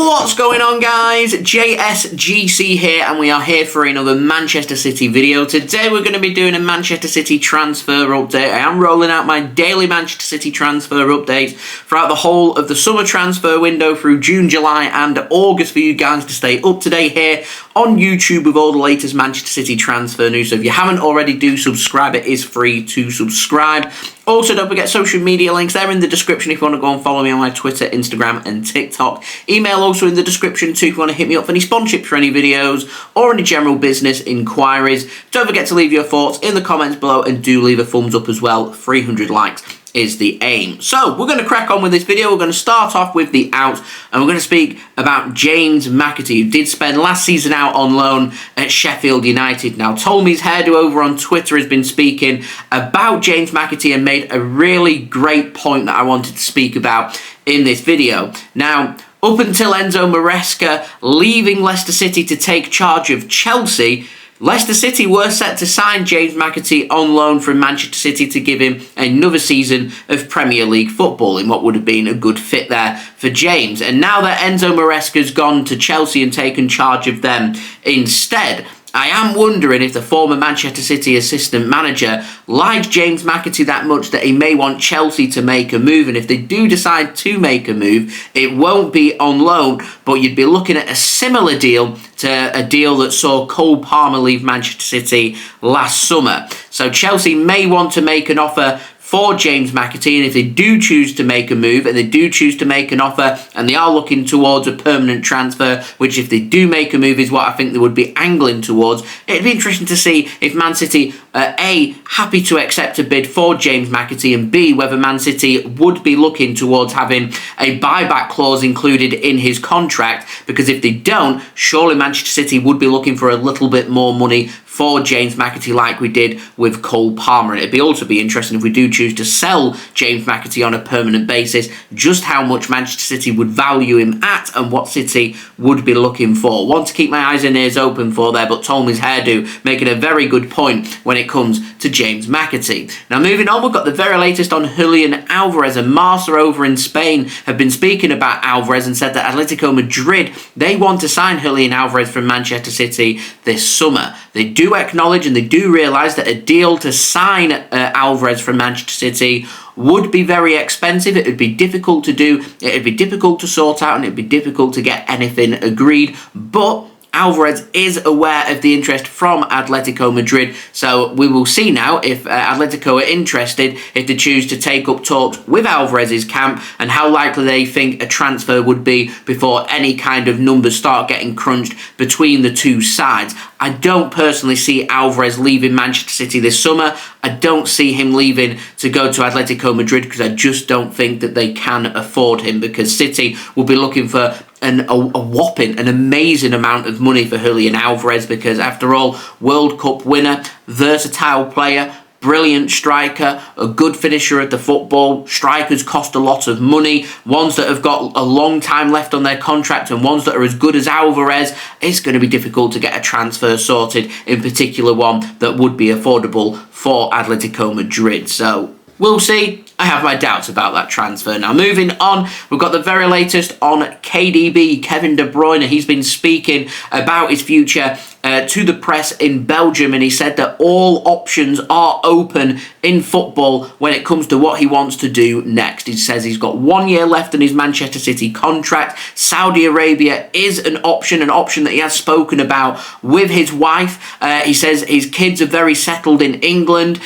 What's going on, guys? JSGC here, and we are here for another Manchester City video. Today we're going to be doing a Manchester City transfer update. I am rolling out my daily Manchester City transfer updates throughout the whole of the summer transfer window through June, July and August for you guys to stay up to date here on YouTube with all the latest Manchester City transfer news. So if you haven't already, do subscribe. It is free to subscribe. Also, don't forget social media links. They're in the description if you want to go and follow me on my Twitter, Instagram and TikTok. Email also in the description too if you want to hit me up for any sponsorship for any videos or any general business inquiries. Don't forget to leave your thoughts in the comments below and do leave a thumbs up as well. 300 likes is the aim. So we're going to crack on with this video. We're going to start off with the out, and we're going to speak about James McAtee, who did spend last season out on loan at Sheffield United. Now, Tolmy's hairdo over on Twitter has been speaking about James McAtee and made a really great point that I wanted to speak about in this video. Now, up until Enzo Maresca leaving Leicester City to take charge of Chelsea, Leicester City were set to sign James McAtee on loan from Manchester City to give him another season of Premier League football in what would have been a good fit there for James. And now that Enzo Maresca's gone to Chelsea and taken charge of them instead, I am wondering if the former Manchester City assistant manager likes James McAtee that much that he may want Chelsea to make a move. And if they do decide to make a move, it won't be on loan, but you'd be looking at a similar deal to a deal that saw Cole Palmer leave Manchester City last summer. So Chelsea may want to make an offer for James McAtee, and if they do choose to make a move and they do choose to make an offer and they are looking towards a permanent transfer, which if they do make a move is what I think they would be angling towards, it'd be interesting to see if Man City are A, happy to accept a bid for James McAtee, and B, whether Man City would be looking towards having a buyback clause included in his contract, because if they don't, surely Manchester City would be looking for a little bit more money for James McAtee like we did with Cole Palmer. And it'd also be interesting if we do choose to sell James McAtee on a permanent basis, just how much Manchester City would value him at and what City would be looking for. Want to keep my eyes and ears open for there, but Tolmy's hairdo making a very good point when it comes to James McAtee. Now moving on, we've got the very latest on Julian Alvarez, and Marca over in Spain have been speaking about Alvarez and said that Atletico Madrid, they want to sign Julian Alvarez from Manchester City this summer. They do acknowledge and they do realise that a deal to sign Alvarez from Manchester City would be very expensive. It would be difficult to do, it would be difficult to sort out, and it would be difficult to get anything agreed, but Alvarez is aware of the interest from Atletico Madrid, so we will see now if Atletico are interested, if they choose to take up talks with Alvarez's camp, and how likely they think a transfer would be before any kind of numbers start getting crunched between the two sides. I don't personally see Alvarez leaving Manchester City this summer. I don't see him leaving to go to Atletico Madrid because I just don't think that they can afford him, because City will be looking for a whopping, an amazing amount of money for Julian Alvarez, because after all, World Cup winner, versatile player, brilliant striker, a good finisher at the football. Strikers cost a lot of money. Ones that have got a long time left on their contract and ones that are as good as Alvarez, it's going to be difficult to get a transfer sorted, in particular one that would be affordable for Atletico Madrid. So we'll see. I have my doubts about that transfer. Now, moving on, we've got the very latest on KDB, Kevin De Bruyne. He's been speaking about his future to the press in Belgium, and he said that all options are open in football when it comes to what he wants to do next. He says he's got 1 year left in his Manchester City contract. Saudi Arabia is an option that he has spoken about with his wife. He says his kids are very settled in England,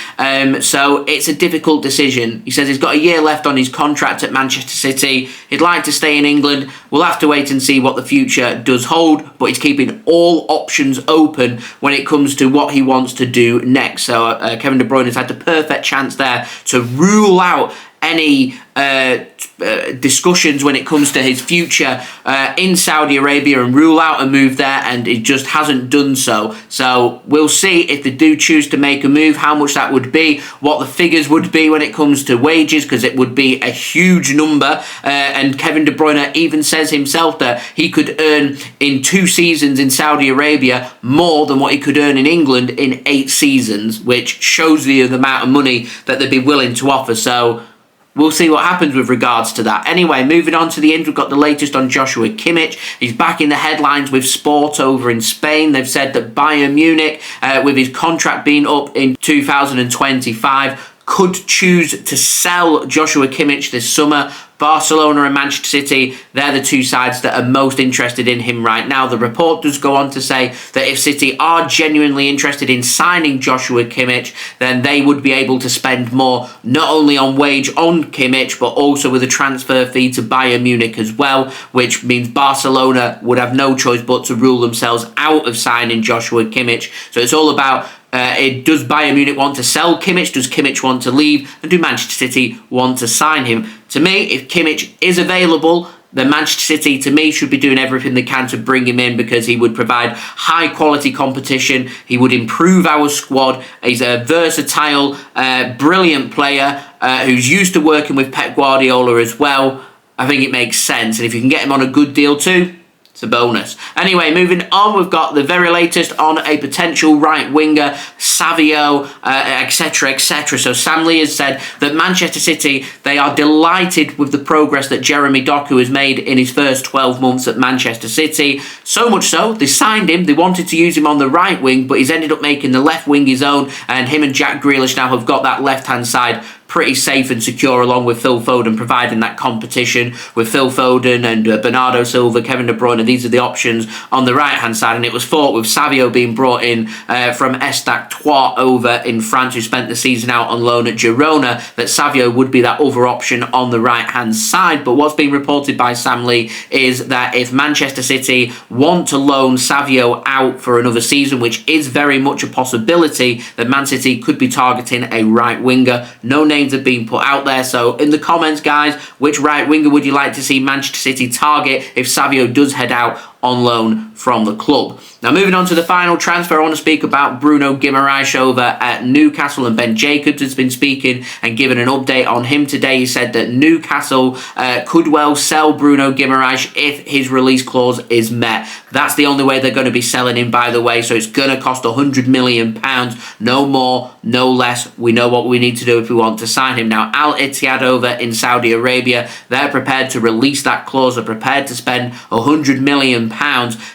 so it's a difficult decision. He says he's got a year left on his contract at Manchester City. He'd like to stay in England. We'll have to wait and see what the future does hold, but he's keeping all options open when it comes to what he wants to do next. So Kevin De Bruyne has had the perfect chance there to rule out any discussions when it comes to his future in Saudi Arabia and rule out a move there, and it just hasn't done so. So we'll see if they do choose to make a move, how much that would be, what the figures would be when it comes to wages, because it would be a huge number. And Kevin De Bruyne even says himself that he could earn in 2 seasons in Saudi Arabia more than what he could earn in England in 8 seasons, which shows you the amount of money that they'd be willing to offer. So we'll see what happens with regards to that. Anyway, moving on to the end, we've got the latest on Joshua Kimmich. He's back in the headlines with Sport over in Spain. They've said that Bayern Munich, with his contract being up in 2025, could choose to sell Joshua Kimmich this summer. Barcelona and Manchester City, they're the two sides that are most interested in him right now. The report does go on to say that if City are genuinely interested in signing Joshua Kimmich, then they would be able to spend more, not only on wage on Kimmich, but also with a transfer fee to Bayern Munich as well, which means Barcelona would have no choice but to rule themselves out of signing Joshua Kimmich. So it's all about does Bayern Munich want to sell Kimmich? Does Kimmich want to leave? And do Manchester City want to sign him? To me, if Kimmich is available, then Manchester City, to me, should be doing everything they can to bring him in, because he would provide high-quality competition. He would improve our squad. He's a versatile, brilliant player who's used to working with Pep Guardiola as well. I think it makes sense. And if you can get him on a good deal too, it's a bonus. Anyway, moving on, we've got the very latest on a potential right winger, Savio, etc., etc. So Sam Lee has said that Manchester City, they are delighted with the progress that Jeremy Doku has made in his first 12 months at Manchester City. So much so, they signed him, they wanted to use him on the right wing, but he's ended up making the left wing his own, and him and Jack Grealish now have got that left-hand side pretty safe and secure, along with Phil Foden providing that competition with Phil Foden and Bernardo Silva, Kevin De Bruyne. These are the options on the right-hand side, and it was thought with Savio being brought in from Estac Troyes over in France, who spent the season out on loan at Girona, that Savio would be that other option on the right-hand side. But what's being reported by Sam Lee is that if Manchester City want to loan Savio out for another season, which is very much a possibility, that Man City could be targeting a right winger. No names have been put out there, so in the comments, guys, which right winger would you like to see Manchester City target if Savio does head out on loan from the club? Now, moving on to the final transfer, I want to speak about Bruno Guimaraes over at Newcastle, and Ben Jacobs has been speaking and giving an update on him today. He said that Newcastle could well sell Bruno Guimaraes if his release clause is met. That's the only way they're going to be selling him, by the way, so it's going to cost £100 million, no more, no less. We know what we need to do if we want to sign him. Now, Al Ittihad over in Saudi Arabia, they're prepared to release that clause, they're prepared to spend £100 million.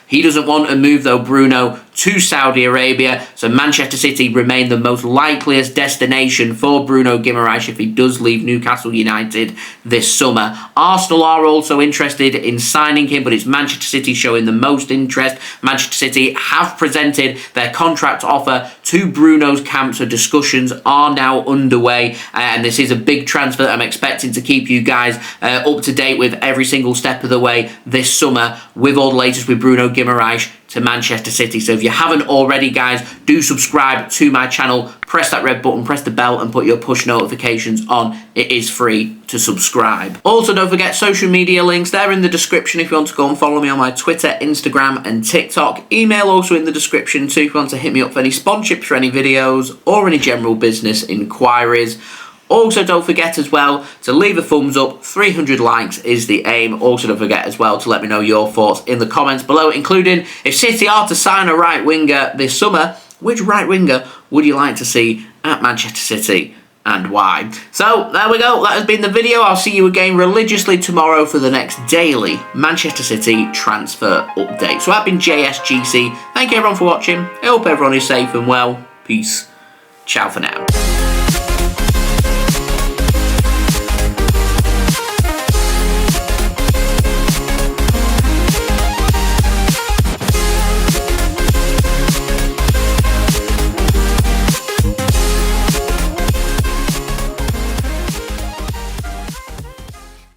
He doesn't want to move, though, Bruno, to Saudi Arabia, so Manchester City remain the most likeliest destination for Bruno Guimaraes if he does leave Newcastle United this summer. Arsenal are also interested in signing him, but it's Manchester City showing the most interest. Manchester City have presented their contract offer to Bruno's camp, so discussions are now underway, and this is a big transfer that I'm expecting to keep you guys up to date with every single step of the way this summer, with all the latest with Bruno Guimaraes to Manchester City. So if you haven't already, guys, do subscribe to my channel, press that red button, press the bell, and put your push notifications on. It is free to subscribe. Also, don't forget social media links, they're in the description if you want to go and follow me on my Twitter, Instagram, and TikTok. Email also in the description too if you want to hit me up for any sponsorships for any videos or any general business inquiries. Also, don't forget as well to leave a thumbs up. 300 likes is the aim. Also, don't forget as well to let me know your thoughts in the comments below, including if City are to sign a right winger this summer, which right winger would you like to see at Manchester City and why? So, there we go. That has been the video. I'll see you again religiously tomorrow for the next daily Manchester City transfer update. So, I've been JSGC. Thank you everyone for watching. I hope everyone is safe and well. Peace. Ciao for now.